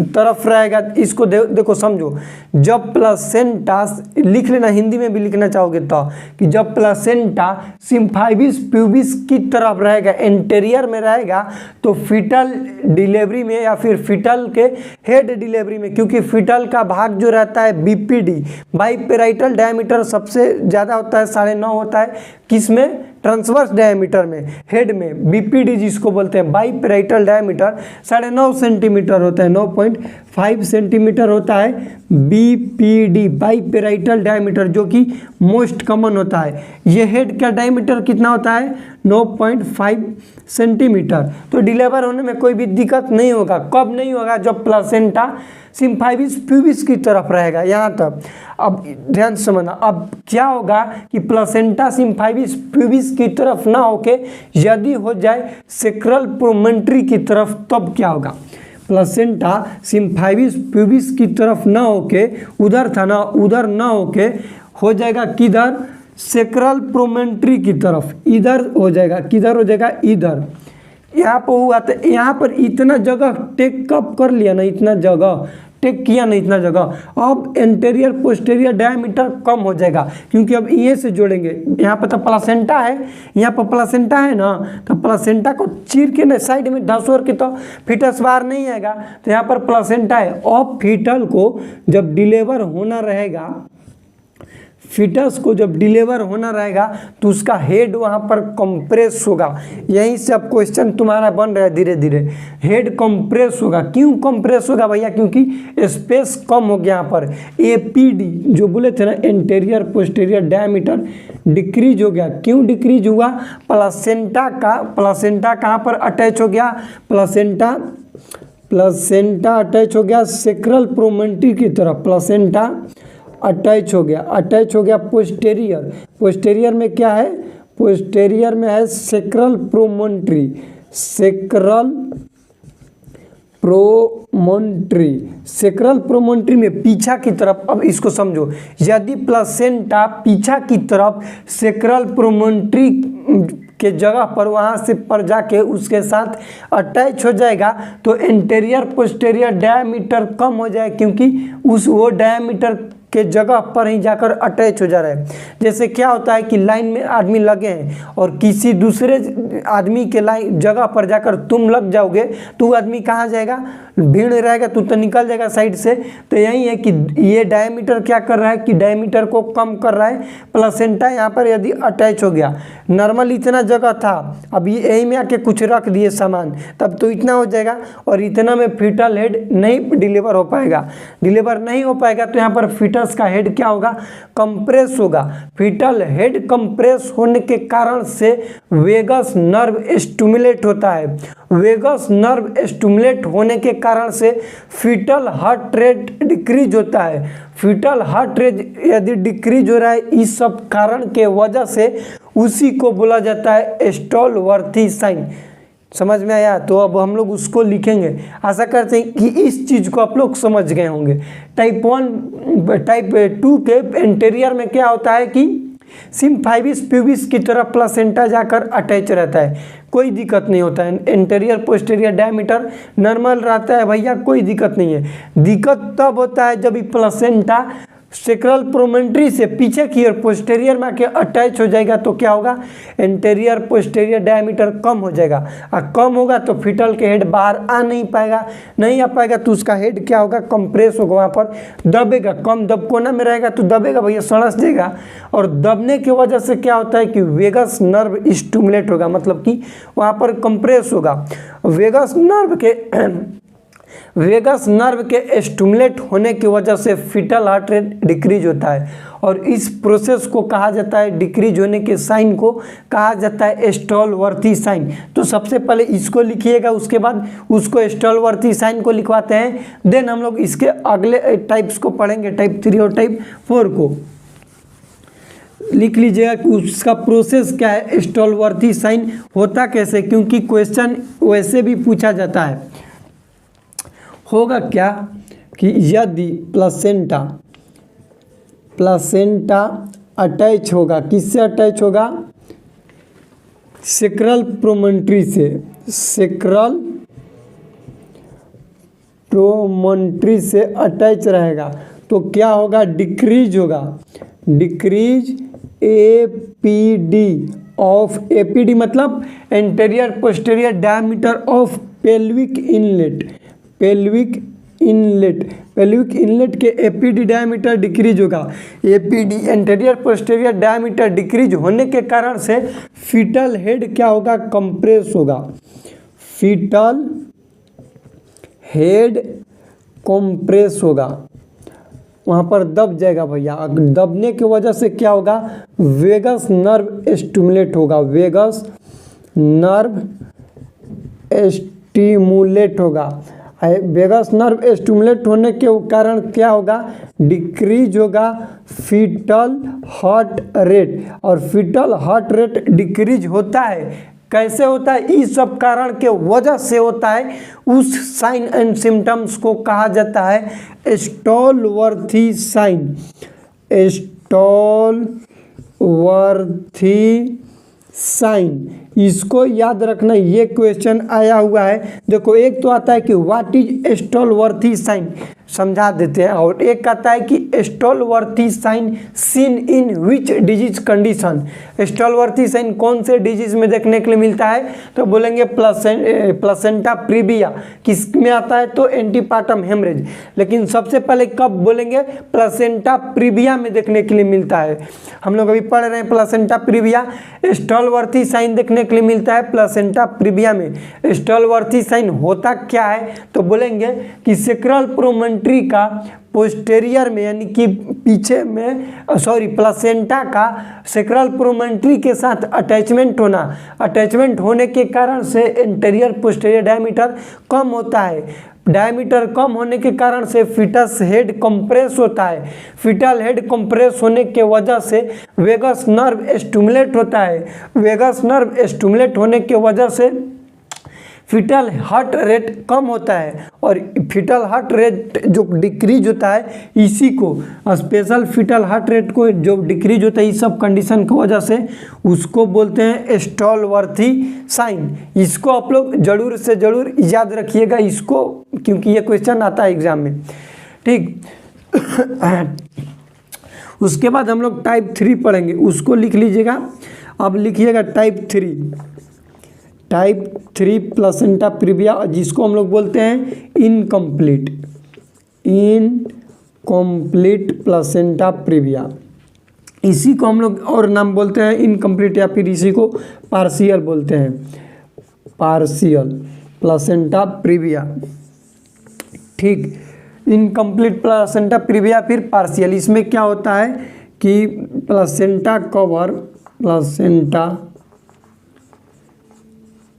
तरफ रहेगा। इसको देखो समझो, जब प्लासेंटा, लिख लेना, हिंदी में भी लिखना चाहोगे तो, कि जब प्लासेंटा सिम्फाइविस प्यूबिस की तरफ रहेगा, एंटेरियर में रहेगा, तो फीटल डिलीवरी में या फिर फीटल के हेड डिलीवरी में, क्योंकि फीटल का भाग जो रहता है BPD, बाइपेराइटल डायमीटर सबसे ज़्यादा होता है, 9.5 होता है, किसमें, ट्रांसवर्स डायमीटर में, हेड में। BPD जिसको बोलते हैं, बाइपेराइटल डायमीटर 9.5 सेंटीमीटर होता है, 9.5 सेंटीमीटर होता है BPD, बाइपेराइटल डायमीटर, जो कि मोस्ट कॉमन होता है। ये हेड का डायमीटर कितना होता है, 9.5 सेंटीमीटर। तो डिलीवर होने में कोई भी दिक्कत नहीं होगा। कब नहीं होगा, जब प्लासेंटा सिम्फाइविस प्यूबिस की तरफ रहेगा, यहाँ तक। अब ध्यान से समझना, अब क्या होगा कि प्लासेंटा सिम्फाइविस प्यूबिस की तरफ ना होके यदि हो जाए सेक्रल प्रोमेंट्री की तरफ, तब क्या होगा, प्लासेंटा सिम्फाइविस प्यूबिस की तरफ ना होके, उधर था ना, उधर ना होके हो जाएगा किधर, सेक्रल प्रोमेंट्री की तरफ, इधर हो जाएगा। किधर हो जाएगा, इधर। यहाँ पर हुआ तो यहाँ पर इतना जगह टेक अप कर लिया ना, इतना जगह टेक किया ना, इतना जगह। अब एंटेरियर पोस्टेरियर डायमीटर कम हो जाएगा, क्योंकि अब ये से जोड़ेंगे। यहाँ पर तो प्लासेंटा है, यहाँ पर प्लासेंटा है ना, तो प्लासेंटा को चीर के ना साइड में ढसोर के तो फीटस बाहर नहीं आएगा, तो यहाँ पर प्लासेंटा है। अब फीटल को जब डिलीवर होना रहेगा, फीटस को जब डिलीवर होना रहेगा, तो उसका हेड वहाँ पर कंप्रेस होगा। यहीं से अब क्वेश्चन तुम्हारा बन रहा है धीरे धीरे, हेड कंप्रेस होगा। क्यों कंप्रेस होगा भैया, क्योंकि स्पेस कम हो गया। यहाँ पर APD जो बोले थे ना, एंटेरियर पोस्टेरियर डायमीटर, डिक्रीज हो गया। क्यों डिक्रीज हुआ, प्लासेंटा कहाँ पर अटैच हो गया, प्लासेंटा अटैच हो गया सेक्रल प्रोमेंट्री की तरफ। प्लासेंटा अटैच हो गया पोस्टेरियर में क्या है, पोस्टेरियर में है सेक्रल प्रोमोन्ट्री में पीछा की तरफ। अब इसको समझो, यदि प्लासेंटा पीछा की तरफ सेक्रल प्रोमोन्ट्री के जगह पर वहाँ से पर जाके उसके साथ अटैच हो जाएगा, तो एंटेरियर पोस्टेरियर डायमीटर कम हो जाए, क्योंकि वो डायमीटर के जगह पर ही जाकर अटैच हो जा रहा है। जैसे क्या होता है कि लाइन में आदमी लगे हैं और किसी दूसरे आदमी के लाइन जगह पर जाकर तुम लग जाओगे तो वो आदमी कहाँ जाएगा, भीड़ रहेगा तो निकल जाएगा साइड से। तो यही है कि ये डायमीटर क्या कर रहा है कि डायमीटर को कम कर रहा है। प्लेसेंटा यहाँ पर यदि अटैच हो गया, नॉर्मल इतना जगह था, अब ये यहीं में आके कुछ रख दिए सामान, तब तो इतना हो जाएगा और इतना में फीटल हेड नहीं डिलीवर हो पाएगा। डिलीवर नहीं हो पाएगा तो यहाँ पर फीटस का हेड क्या होगा, कंप्रेस होगा। फीटल हेड कंप्रेस होने के कारण से वेगस नर्व स्टिमुलेट होता है। वेगस नर्व स्टिमुलेट होने के कारण से फीटल हार्ट रेट डिक्रीज होता है। फीटल हार्ट रेट यदि डिक्रीज हो रहा है, इस सब कारण के वजह से उसी को बोला जाता है स्टॉलवर्थी साइन। समझ में आया? तो अब हम लोग उसको लिखेंगे। आशा करते हैं कि इस चीज़ को आप लोग समझ गए होंगे। टाइप 2 के एंटेरियर में क्या होता है कि सिम्फाइबिस प्यूबिस की तरह प्लेसेंटा जाकर अटैच रहता है, कोई दिक्कत नहीं होता है। एंटेरियर पोस्टेरियर डायमीटर नॉर्मल रहता है भैया, कोई दिक्कत नहीं है। दिक्कत तब होता है जब ये प्लेसेंटा सेक्रल प्रोमेंट्री से पीछे की ओर पोस्टेरियर में आके अटैच हो जाएगा तो क्या होगा, एंटेरियर पोस्टेरियर डायमीटर कम हो जाएगा। और कम होगा तो फीटल के हेड बाहर आ नहीं पाएगा, नहीं आ पाएगा तो उसका हेड क्या होगा, कंप्रेस होगा, वहाँ पर दबेगा। कम दबकोना में रहेगा तो दबेगा भैया, सड़स देगा। और दबने की वजह से क्या होता है कि वेगस नर्व स्टिमुलेट होगा, मतलब कि वहाँ पर कंप्रेस होगा। वेगस नर्व के स्टिमुलेट होने की वजह से फीटल हार्ट रेट डिक्रीज होता है और इस प्रोसेस को कहा जाता है, डिक्रीज होने के साइन को कहा जाता है स्टॉलवर्थी साइन। तो सबसे पहले इसको लिखिएगा, उसके बाद उसको स्टॉलवर्थी साइन को लिखवाते हैं। देन हम लोग इसके अगले टाइप्स को पढ़ेंगे, टाइप 3 और टाइप 4 को। लिख लीजिएगा कि उसका प्रोसेस क्या है, स्टॉलवर्थी साइन होता कैसे, क्योंकि क्वेश्चन वैसे भी पूछा जाता है। होगा क्या कि यदि प्लेसेंटा अटैच होगा, किससे अटैच होगा, सेक्रल प्रोमोन्ट्री से, सेक्रल प्रोमोन्ट्री से अटैच रहेगा तो क्या होगा, डिक्रीज होगा। डिक्रीज एपीडी ऑफ, एपीडी मतलब anterior posterior diameter of pelvic inlet. Pelvic inlet के एपीडी डायमीटर डिक्रीज होगा। APD anterior posterior diameter decrease होने के कारण से फीटल हेड क्या होगा, कंप्रेस होगा। फीटल हेड कंप्रेस होगा, वहाँ पर दब जाएगा भैया। दबने की वजह से क्या होगा, वेगस नर्व स्टिमुलेट होगा। वेगस नर्व स्टिमुलेट होगा। वेगस नर्व स्टिमुलेट होने के कारण क्या होगा, डिक्रीज होगा फीटल हार्ट रेट। और फीटल हार्ट रेट डिक्रीज होता है, कैसे होता है, इस सब कारण के वजह से होता है। उस साइन एंड सिम्टम्स को कहा जाता है स्टॉलवर्थी साइन। स्टॉलवर्थी साइन, इसको याद रखना, ये क्वेश्चन आया हुआ है। देखो एक तो आता है कि व्हाट इज स्टॉलवर्थी साइन, समझा देते हैं। और एक आता है कि Stallworthy sign seen in which disease condition. Stallworthy sign कौन से डिजीज में देखने के लिए मिलता है, तो बोलेंगे प्लेसेंटा प्रीविया। किस में आता है, तो एंटीपार्टम हेमरेज। लेकिन सबसे पहले कब बोलेंगे, प्लेसेंटा प्रीविया में देखने के लिए मिलता है। हम लोग अभी पढ़ रहे हैं प्लेसेंटा प्रीविया। स्टॉलवर्थी साइन देखने के लिए मिलता है प्लेसेंटा प्रीविया में। स्टॉलवर्थी साइन होता क्या है, तो बोलेंगे कि सेक्रल प्रोमोन्ट्री का पोस्टेरियर में, यानी कि पीछे में, प्लेसेंटा का सेक्रल प्रोमोन्ट्री के साथ अटैचमेंट होना। अटैचमेंट होने के कारण से एंटेरियर पोस्टेरियर डायमीटर कम होता है। डायमीटर कम होने के कारण से फीटस हेड कंप्रेस होता है। फीटल हेड कंप्रेस होने के वजह से वेगस नर्व स्टिमुलेट होता है। वेगस नर्व स्टिमुलेट होने के वजह से फीटल हार्ट रेट कम होता है। और फीटल हार्ट रेट जो डिक्रीज होता है, इसी को स्पेशल फीटल हार्ट रेट को जो डिक्रीज होता है इस सब कंडीशन की वजह से, उसको बोलते हैं स्टॉलवर्थी साइन। इसको आप लोग जरूर से जरूर याद रखिएगा इसको, क्योंकि ये क्वेश्चन आता है एग्जाम में। ठीक उसके बाद हम लोग टाइप 3 पढ़ेंगे, उसको लिख लीजिएगा। अब लिखिएगा टाइप 3 प्लेसेंटा प्रीविया, जिसको हम लोग बोलते हैं इनकम्प्लीट प्लेसेंटा प्रीविया। इसी को हम लोग और नाम बोलते हैं इनकम्प्लीट, या फिर इसी को पार्शियल बोलते हैं, पार्शियल प्लेसेंटा प्रीविया। ठीक, इनकम्प्लीट प्लेसेंटा प्रीविया फिर पार्शियल। इसमें क्या होता है कि प्लेसेंटा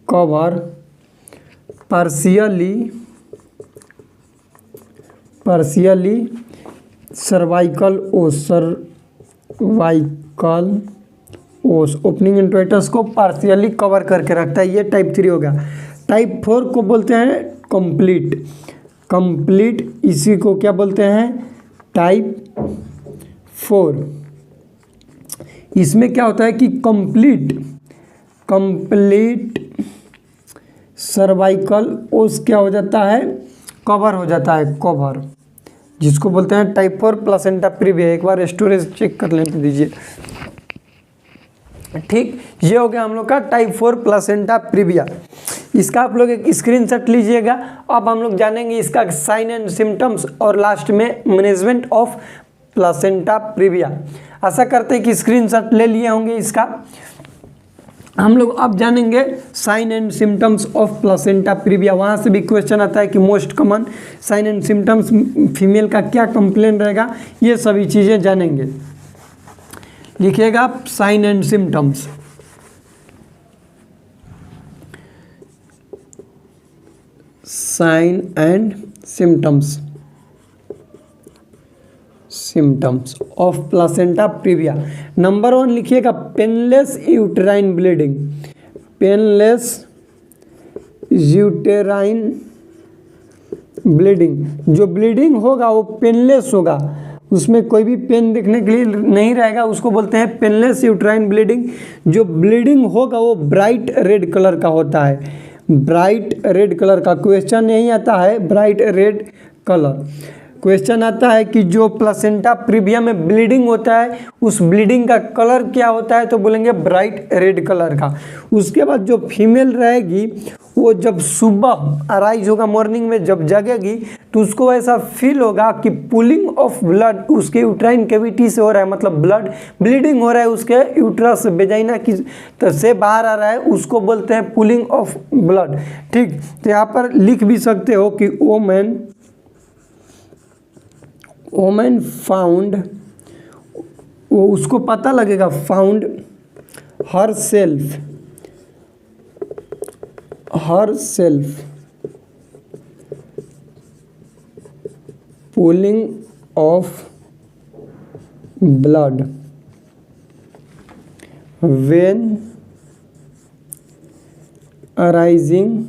कवर पार्शियली सर्वाइकल ओस ओपनिंग इंट्रोइटस को पार्शियली कवर करके रखता है। ये टाइप 3 हो गया। टाइप 4 को बोलते हैं कंप्लीट, इसी को क्या बोलते हैं टाइप 4। इसमें क्या होता है कि कंप्लीट सर्वाइकल ओस क्या हो जाता है, कवर हो जाता है, कवर, जिसको बोलते हैं टाइप 4 प्लेसेंटा प्रीविया। एक बार स्टोरेज चेक कर लेने दीजिए। ठीक, ये हो गया हम लोग का टाइप 4 प्लेसेंटा प्रीविया। इसका आप लोग एक स्क्रीनशॉट लीजिएगा। अब हम लोग जानेंगे इसका साइन एंड सिम्टम्स और लास्ट में मैनेजमेंट ऑफ प्लेसेंटा प्रीविया। आशा करते हैं कि स्क्रीनशॉट ले लिए होंगे इसका। हम लोग अब जानेंगे sign and symptoms of placenta praevia. वहाँ से भी क्वेश्चन आता है कि most common sign and symptoms, female का क्या कंप्लेन रहेगा, ये सभी चीज़ें जानेंगे। लिखिएगा आप sign and symptoms. Sign and symptoms of placenta praevia. Number 1 लिखिएगा painless uterine bleeding. Painless uterine bleeding, जो ब्लीडिंग होगा वो पेनलेस होगा, उसमें कोई भी पेन देखने के लिए नहीं रहेगा, उसको बोलते हैं पेनलेस यूटेराइन ब्लीडिंग। जो ब्लीडिंग होगा वो ब्राइट रेड कलर का होता है, ब्राइट रेड कलर का। क्वेश्चन यही आता है ब्राइट रेड कलर। क्वेश्चन आता है कि जो प्लेसेंटा प्रीविया में ब्लीडिंग होता है उस ब्लीडिंग का कलर क्या होता है, तो बोलेंगे ब्राइट रेड कलर का। उसके बाद जो फीमेल रहेगी वो जब सुबह अराइज होगा, मॉर्निंग में जब जगेगी, तो उसको ऐसा फील होगा कि पुलिंग ऑफ ब्लड उसके यूट्राइन कैविटी से हो रहा है, मतलब ब्लीडिंग हो रहा है उसके यूट्रस वेजाइना की से बाहर आ रहा है, उसको बोलते हैं पुलिंग ऑफ ब्लड। ठीक, तो यहाँ पर लिख भी सकते हो कि वोमेन फाउंड, वो उसको पता लगेगा, found her self pulling of blood when arising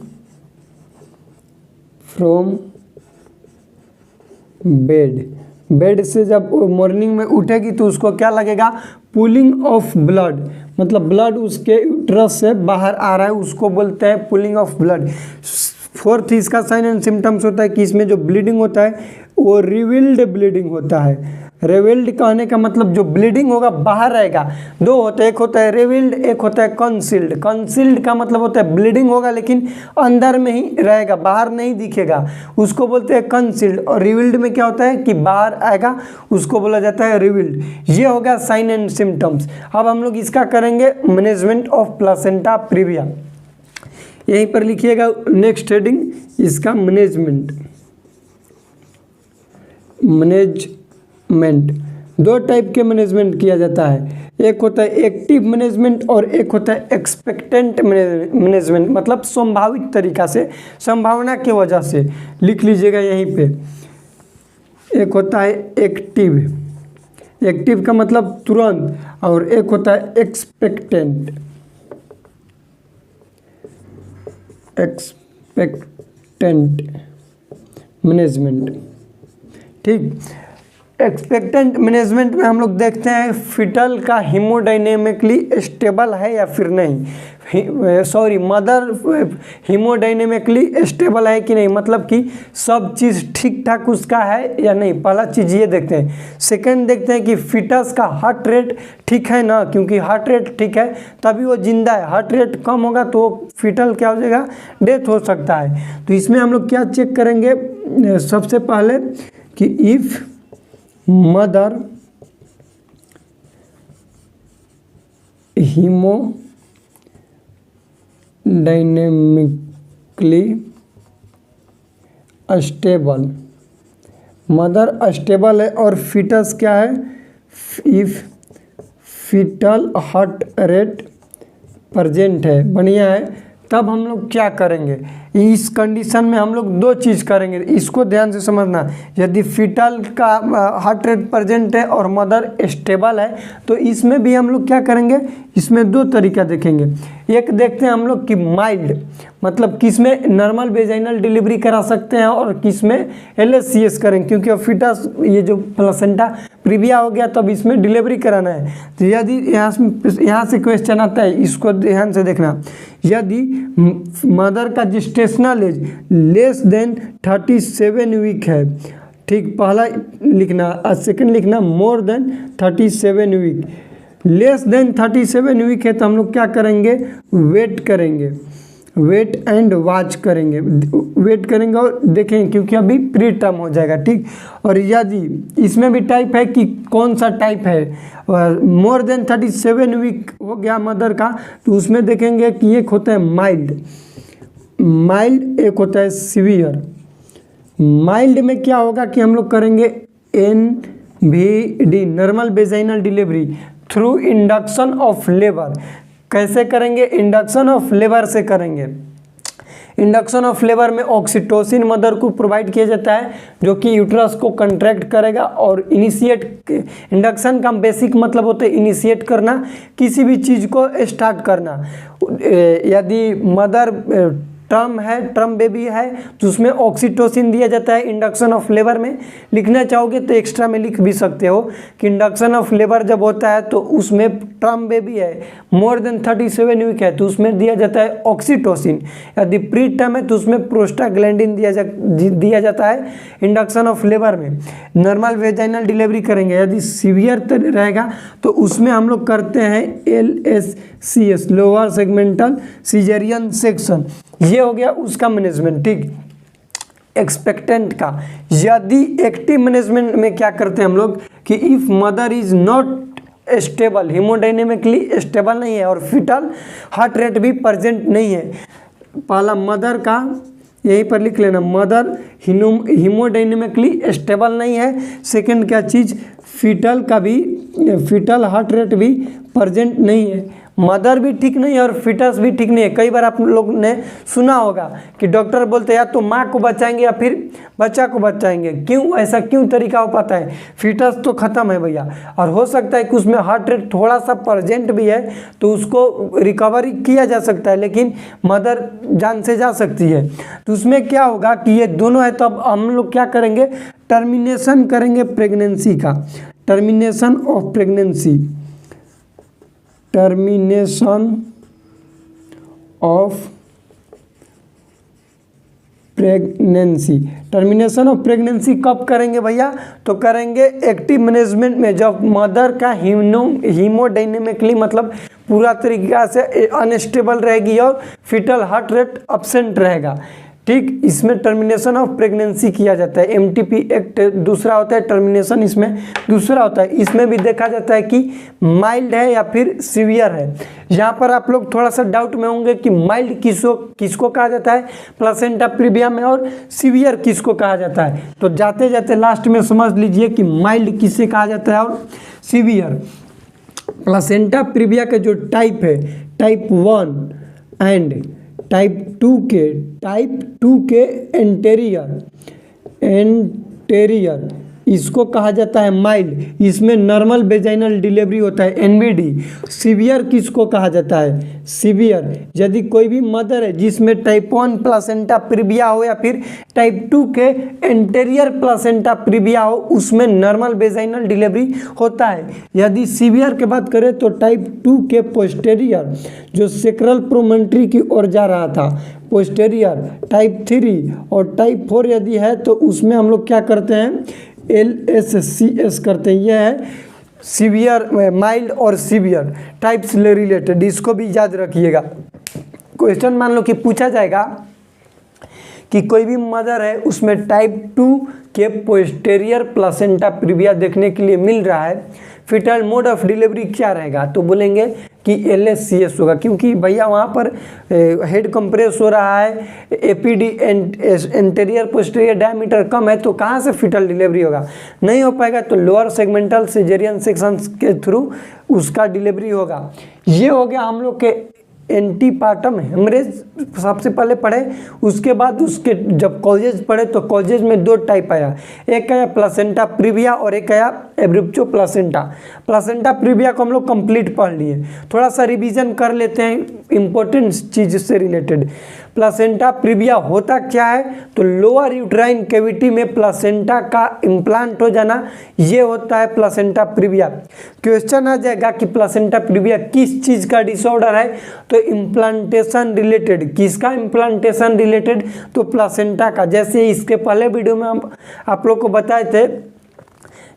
from bed से जब मॉर्निंग में उठेगी तो उसको क्या लगेगा, पुलिंग ऑफ ब्लड, मतलब ब्लड उसके यूट्रस से बाहर आ रहा है, उसको बोलते हैं पुलिंग ऑफ ब्लड। 4th इसका साइन एंड सिम्टम्स होता है कि इसमें जो ब्लीडिंग होता है वो रिवील्ड ब्लीडिंग होता है। रिवील्ड कहने का मतलब जो ब्लीडिंग होगा बाहर रहेगा। 2 होते हैं, एक होता है रिवील्ड, एक होता है कंसील्ड। कंसील्ड का मतलब होता है ब्लीडिंग होगा लेकिन अंदर में ही रहेगा, बाहर नहीं दिखेगा, उसको बोलते हैं कंसील्ड। और रिवील्ड में क्या होता है कि बाहर आएगा, उसको बोला जाता है रिवील्ड। ये हो गया साइन एंड सिम्टम्स। अब हम लोग इसका करेंगे मैनेजमेंट ऑफ प्लेसेंटा प्रीविया। यहीं पर लिखिएगा नेक्स्ट हेडिंग इसका मैनेजमेंट। 2 टाइप के मैनेजमेंट किया जाता है, एक होता है एक्टिव मैनेजमेंट और एक होता है एक्सपेक्टेंट मैनेजमेंट, मतलब संभावित तरीका से, संभावना की वजह से। लिख लीजिएगा यहीं पे। एक होता है एक्टिव का मतलब तुरंत, और एक होता है एक्सपेक्टेंट मैनेजमेंट। ठीक, एक्सपेक्टेंट मैनेजमेंट में हम लोग देखते हैं फिटल का हीमोडाइनेमिकली स्टेबल है या फिर नहीं। मदर हीमोडाइनेमिकली स्टेबल है कि नहीं, मतलब कि सब चीज़ ठीक ठाक उसका है या नहीं, पहला चीज़ ये देखते हैं। सेकंड देखते हैं कि फीटस का हार्ट रेट ठीक है ना, क्योंकि हार्ट रेट ठीक है तभी वो जिंदा है, हार्ट रेट कम होगा तो फीटल क्या हो जाएगा, डेथ हो सकता है। तो इसमें हम लोग क्या चेक करेंगे, सबसे पहले कि if mother haemodynamically stable, mother stable है और फीटस क्या है, if foetal heart rate present है, बढ़िया है, तब हम लोग क्या करेंगे, इस कंडीशन में हम लोग दो चीज़ करेंगे, इसको ध्यान से समझना। यदि फीटल का हार्ट रेट प्रेजेंट है और मदर स्टेबल है तो इसमें भी हम लोग क्या करेंगे, इसमें दो तरीका देखेंगे। एक देखते हैं हम लोग कि माइल्ड, मतलब किस में नॉर्मल वेजाइनल डिलीवरी करा सकते हैं और किस में LSCS करेंगे, क्योंकि अब फीटस ये जो प्लेसेंटा प्रीविया हो गया तब इसमें डिलीवरी कराना है। तो यदि यहाँ से क्वेश्चन आता है, इसको ध्यान से देखना, यदि मदर का gestational age less than 37 week है, ठीक, पहला लिखना और सेकंड लिखना more than 37 week. Less than 37 week है तो हम लोग क्या करेंगे, वेट करेंगे, वेट एंड वॉच करेंगे, वेट करेंगे और देखेंगे क्योंकि अभी प्री टर्म हो जाएगा, ठीक। और यदि इसमें भी टाइप है कि कौन सा टाइप है, मोर देन 37 वीक हो गया मदर का तो उसमें देखेंगे कि एक होता है माइल्ड, एक होता है सीवियर। माइल्ड में क्या होगा कि हम लोग करेंगे NVD, normal vaginal delivery through induction of labour. कैसे करेंगे, इंडक्शन ऑफ लेबर से करेंगे। इंडक्शन ऑफ लेबर में ऑक्सीटोसिन मदर को प्रोवाइड किया जाता है जो कि यूट्रस को कंट्रैक्ट करेगा और इनिशिएट, इंडक्शन का बेसिक मतलब होता है इनिशिएट करना, किसी भी चीज़ को स्टार्ट करना। यदि मदर टर्म है, टर्म बेबी है तो उसमें ऑक्सीटोसिन दिया जाता है इंडक्शन ऑफ लेबर में। लिखना चाहोगे तो एक्स्ट्रा में लिख भी सकते हो कि इंडक्शन ऑफ लेबर जब होता है तो उसमें टर्म बेबी है, मोर देन 37 वीक है तो उसमें दिया जाता है ऑक्सीटोसिन। यदि प्री टर्म है तो उसमें प्रोस्टाग्लैंडिन दिया जाता है इंडक्शन ऑफ लेबर में। नॉर्मल वेजाइनल डिलीवरी करेंगे, यदि सीवियर रहेगा तो उसमें हम लोग करते हैं LSCS, lower segmental caesarean section. ये हो गया उसका मैनेजमेंट, ठीक। एक्सपेक्टेंट का, यदि एक्टिव मैनेजमेंट में क्या करते हैं हम लोग कि if mother is not stable, haemodynamically stable नहीं है और फीटल हार्ट रेट भी प्रेजेंट नहीं है, पहला मदर का यहीं पर लिख लेना, मदर हीमोडाइनेमिकली स्टेबल नहीं है। सेकंड क्या चीज़, फीटल का भी, फीटल हार्ट रेट भी प्रेजेंट नहीं है, मदर भी ठीक नहीं है और फीटस भी ठीक नहीं है। कई बार आप लोग ने सुना होगा कि डॉक्टर बोलते हैं या तो माँ को बचाएंगे या फिर बच्चा को बचाएंगे। क्यों, ऐसा क्यों तरीका हो पाता है, फीटस तो ख़त्म है भैया, और हो सकता है कि उसमें हार्ट रेट थोड़ा सा प्रेजेंट भी है तो उसको रिकवरी किया जा सकता है, लेकिन मदर जान से जा सकती है। तो उसमें क्या होगा कि ये दोनों है तो अब हम लोग क्या करेंगे, टर्मिनेशन करेंगे प्रेगनेंसी का, termination of pregnancy, termination of pregnancy. Termination of pregnancy कब करेंगे भैया, तो करेंगे एक्टिव मैनेजमेंट में, जब मदर का हीमोडाइनेमिकली मतलब पूरा तरीका से अनस्टेबल रहेगी और फीटल हार्ट रेट एब्सेंट रहेगा, ठीक। इसमें टर्मिनेशन ऑफ प्रेगनेंसी किया जाता है। MTP एक्ट दूसरा होता है, टर्मिनेशन इसमें दूसरा होता है। इसमें भी देखा जाता है कि माइल्ड है या फिर सीवियर है। यहाँ पर आप लोग थोड़ा सा डाउट में होंगे कि माइल्ड किसको कहा जाता है प्लेसेंटा प्रीविया में और सीवियर किसको कहा जाता है। तो जाते जाते लास्ट में समझ लीजिए कि माइल्ड किसे कहा जाता है और सीवियर। प्लेसेंटा प्रीविया के जो टाइप है, टाइप 1 एंड टाइप 2 के, टाइप 2 के एंटेरियर इसको कहा जाता है माइल्ड, इसमें नॉर्मल वेजाइनल डिलीवरी होता है एनवीडी। सीवियर किसको कहा जाता है? सीवियर यदि कोई भी मदर है जिसमें टाइप 1 प्लासेंटा प्रीविया हो या फिर टाइप 2 के एंटेरियर प्लासेंटा प्रीविया हो, उसमें नॉर्मल वेजाइनल डिलीवरी होता है। यदि सीवियर की बात करें तो टाइप 2 के पोस्टेरियर जो सेक्रल प्रोमोन्ट्री की ओर जा रहा था, पोस्टेरियर। टाइप 3 और टाइप 4 यदि है तो उसमें हम लोग क्या करते हैं? LSCS करते हैं। यह है सीवियर, माइल्ड और सीवियर टाइप से रिलेटेड, इसको भी याद रखिएगा। क्वेश्चन मान लो कि पूछा जाएगा कि कोई भी मदर है उसमें टाइप 2 के पोस्टेरियर प्लासेंटा प्रीविया देखने के लिए मिल रहा है, फिटल मोड ऑफ डिलीवरी क्या रहेगा? तो बोलेंगे कि LSCS होगा, क्योंकि भैया वहाँ पर हेड कंप्रेस हो रहा है, APD एंटेरियर पोस्टेरियर डायमीटर कम है, तो कहाँ से फिटल डिलीवरी होगा? नहीं हो पाएगा, तो लोअर सेगमेंटल सिजेरियन सेक्शन के थ्रू उसका डिलीवरी होगा। ये हो गया हम लोग के एंटीपार्टम हेमरेज सबसे पहले पढ़े, उसके बाद उसके जब कॉजेज पढ़े तो कॉजेज में 2 टाइप आया, एक आया प्लासेंटा प्रीविया और एक आया एब्रुप्चो प्लासेंटा। प्लासेंटा प्रीविया को हम लोग कंप्लीट पढ़ लिए, थोड़ा सा रिवीजन कर लेते हैं इंपॉर्टेंट चीज से रिलेटेड। प्लासेंटा प्रीविया होता क्या है? तो लोअर यूट्राइन कैविटी में प्लासेंटा का इम्प्लांट हो जाना, ये होता है प्लासेंटा प्रीविया। क्वेश्चन आ जाएगा कि प्लासेंटा प्रीविया किस चीज का डिसऑर्डर है? तो इम्प्लांटेशन रिलेटेड। किसका इम्प्लांटेशन रिलेटेड? तो प्लासेंटा का। जैसे इसके पहले वीडियो में हम आप लोग को बताए थे,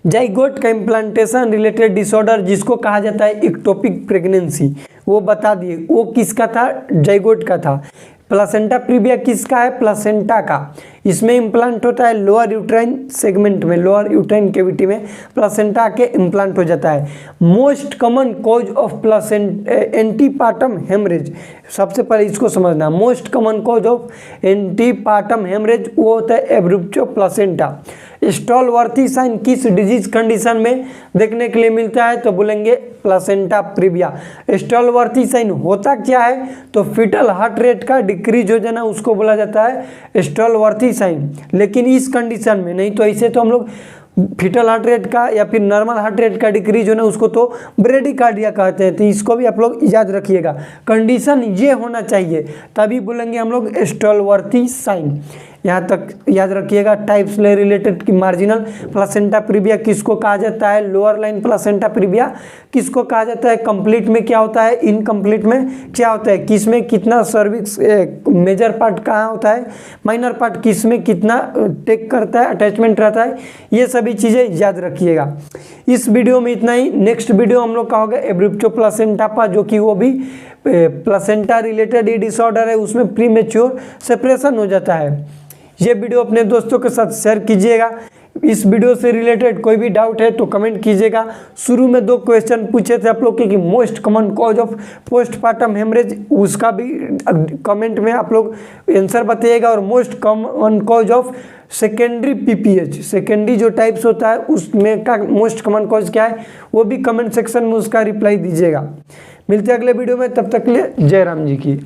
जाइगोट का इम्प्लांटेशन रिलेटेड डिसऑर्डर जिसको कहा जाता है इक्टोपिक प्रेगनेंसी, वो बता दिए, वो किसका था? जाइगोट का था। प्लासेंटा प्रीविया किसका है? प्लासेंटा का। इसमें इम्प्लांट होता है लोअर यूट्राइन सेगमेंट में, लोअर यूट्राइन कैविटी में प्लासेंटा के इम्प्लांट हो जाता है। Most common cause of antepartum haemorrhage, सबसे पहले इसको समझना। Most common cause of antepartum haemorrhage वो होता है एब्रुप्चो प्लासेंटा। स्टॉलवर्थी साइन किस डिजीज कंडीशन में देखने के लिए मिलता है? तो बोलेंगे प्लासेंटा प्रीविया। स्टॉलवर्थी साइन होता क्या है? तो फिटल हार्ट रेट का डिक्रीज हो जाना, उसको बोला जाता है स्टॉलवर्थी साइन। लेकिन इस कंडीशन में नहीं, तो ऐसे तो हम लोग फिटल हार्ट रेट का या फिर नॉर्मल हार्ट रेट का डिक्रीज होना उसको तो ब्रेडिकार्डिया कहते हैं। तो इसको भी आप लोग याद रखिएगा, कंडीशन ये होना चाहिए, तभी बोलेंगे हम लोग स्टॉलवर्थी साइन। यहाँ तक याद रखिएगा। टाइप्स से रिलेटेड की मार्जिनल प्लासेंटा प्रीविया किसको कहा जाता है? लोअर लाइन प्लासेंटा प्रीविया किसको कहा जाता है? कंप्लीट में क्या होता है? इनकम्प्लीट में क्या होता है? किस में कितना सर्विक्स मेजर पार्ट कहाँ होता है? माइनर पार्ट किस में कितना टेक करता है, अटैचमेंट रहता है? ये सभी चीज़ें याद रखिएगा। इस वीडियो में इतना ही। नेक्स्ट वीडियो हम लोग का होगा एब्रुप्चो प्लासेंटा पर, जो कि वो भी प्लासेंटा रिलेटेड ही डिसऑर्डर है, उसमें प्रीमेच्योर सेपरेशन हो जाता है। ये वीडियो अपने दोस्तों के साथ शेयर कीजिएगा। इस वीडियो से रिलेटेड कोई भी डाउट है तो कमेंट कीजिएगा। शुरू में 2 क्वेश्चन पूछे थे आप लोग के कि most common cause of postpartum haemorrhage, उसका भी कमेंट में आप लोग आंसर बताइएगा। और most common cause of secondary PPH, secondary जो टाइप्स होता है उसमें का मोस्ट कॉमन कॉज क्या है, वो भी कमेंट सेक्शन में उसका रिप्लाई दीजिएगा। मिलते हैं अगले वीडियो में, तब तक के लिए जय राम जी की।